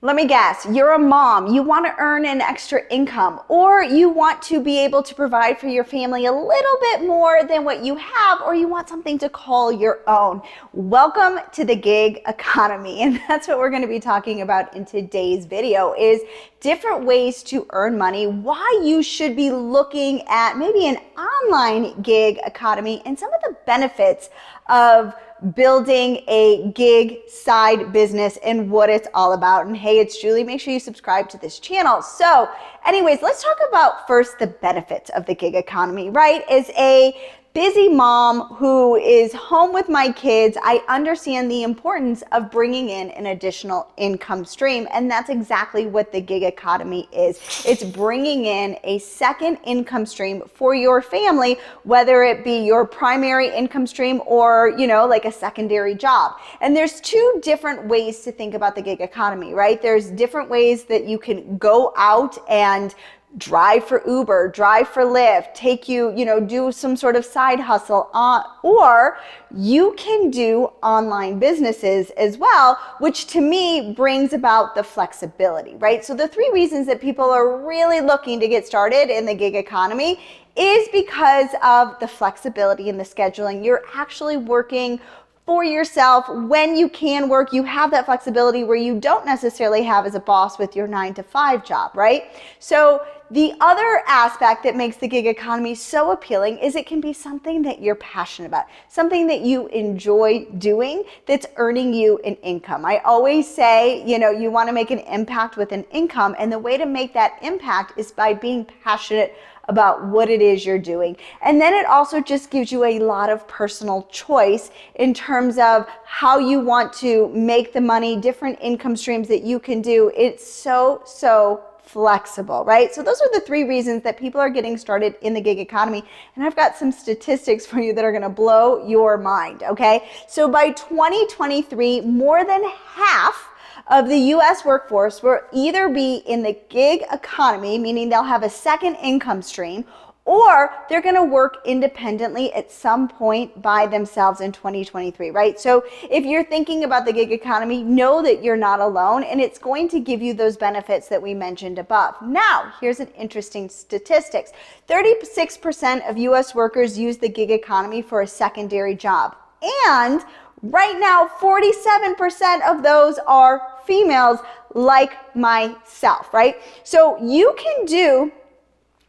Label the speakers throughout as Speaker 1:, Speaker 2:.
Speaker 1: Let me guess, you're a mom, you want to earn an extra income, or you want to be able to provide for your family a little bit more than what you have, or you want something to call your own. Welcome to the gig economy, and that's what we're going to be talking about in today's video is different ways to earn money, why you should be looking at maybe an online gig economy, and some of the benefits of building a gig side business and what it's all about. And hey, it's Julie. Make sure you subscribe to this channel. So anyways, let's talk about first the benefits of the gig economy, right? As a busy mom who is home with my kids, I understand the importance of bringing in an additional income stream. And that's exactly what the gig economy is. It's bringing in a second income stream for your family, whether it be your primary income stream or, like a secondary job. And there's two different ways to think about the gig economy, right? There's different ways that you can go out and drive for Uber, drive for Lyft, do some sort of side hustle, or you can do online businesses as well, which to me brings about the flexibility, right? So the three reasons that people are really looking to get started in the gig economy is because of the flexibility in the scheduling. You're actually working for yourself when you can work. You have that flexibility where you don't necessarily have as a boss with your 9-to-5 job, right? So the other aspect that makes the gig economy so appealing is it can be something that you're passionate about, something that you enjoy doing that's earning you an income. I always say, you want to make an impact with an income, and the way to make that impact is by being passionate about what it is you're doing. And then it also just gives you a lot of personal choice in terms of how you want to make the money, different income streams that you can do. It's so flexible, right? So those are the three reasons that people are getting started in the gig economy. And I've got some statistics for you that are going to blow your mind, okay? So by 2023, more than half of the U.S. workforce will either be in the gig economy, meaning they'll have a second income stream, or they're going to work independently at some point by themselves in 2023, right? So if you're thinking about the gig economy, know that you're not alone, and it's going to give you those benefits that we mentioned above. Now, here's an interesting statistics. 36% of U.S. workers use the gig economy for a secondary job. And right now, 47% of those are females like myself, right? So you can do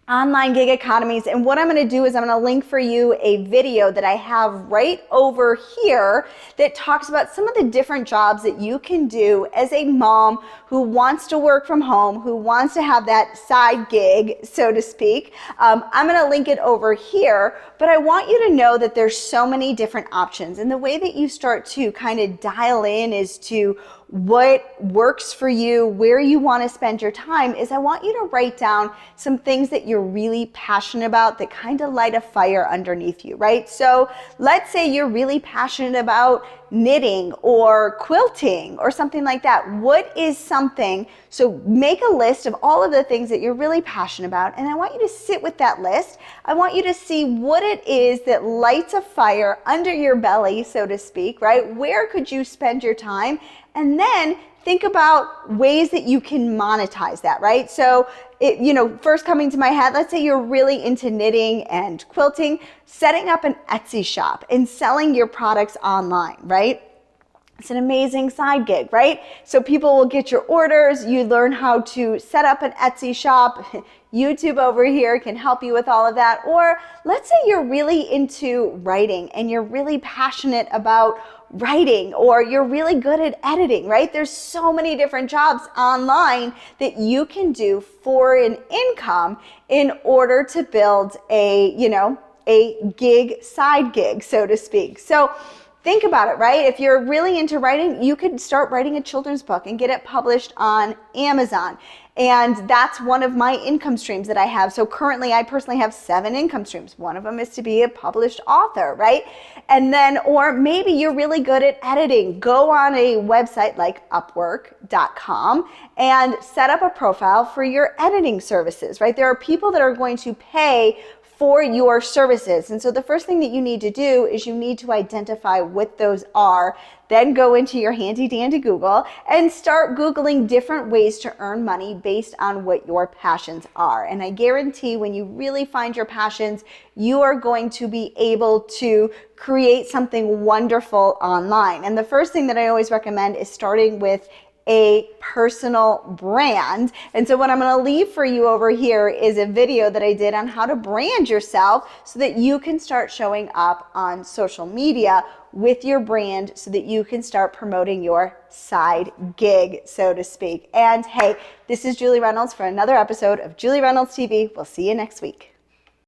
Speaker 1: online gig economies, and what I'm going to do is I'm going to link for you a video that I have right over here that talks about some of the different jobs that you can do as a mom who wants to work from home, who wants to have that side gig, so to speak. I'm going to link it over here, but I want you to know that there's so many different options, and the way that you start to kind of dial in is to what works for you, where you want to spend your time, is I want you to write down some things that you're really passionate about that kind of light a fire underneath you, right? So let's say you're really passionate about knitting or quilting or something like that. What is something? So make a list of all of the things that you're really passionate about, and I want you to sit with that list. I want you to see what it is that lights a fire under your belly, so to speak, right? Where could you spend your time? And then think about ways that you can monetize that, right? So, first coming to my head, let's say you're really into knitting and quilting, setting up an Etsy shop and selling your products online, right? It's an amazing side gig, right? So people will get your orders, you learn how to set up an Etsy shop. YouTube over here can help you with all of that. Or let's say you're really into writing and you're really passionate about writing, or you're really good at editing, right? There's so many different jobs online that you can do for an income in order to build a gig, side gig, so to speak. So think about it, right? If you're really into writing, you could start writing a children's book and get it published on Amazon. And that's one of my income streams that I have. So currently, I personally have 7 income streams. One of them is to be a published author, right? And then, or maybe you're really good at editing. Go on a website like Upwork.com and set up a profile for your editing services, right? There are people that are going to pay for your services. And so the first thing that you need to do is you need to identify what those are. Then go into your handy dandy Google and start Googling different ways to earn money based on what your passions are. And I guarantee when you really find your passions, you are going to be able to create something wonderful online. And the first thing that I always recommend is starting with a personal brand. And so what I'm going to leave for you over here is a video that I did on how to brand yourself so that you can start showing up on social media with your brand so that you can start promoting your side gig, so to speak. And hey, this is Julie Reynolds for another episode of Julie Reynolds TV. We'll see you next week.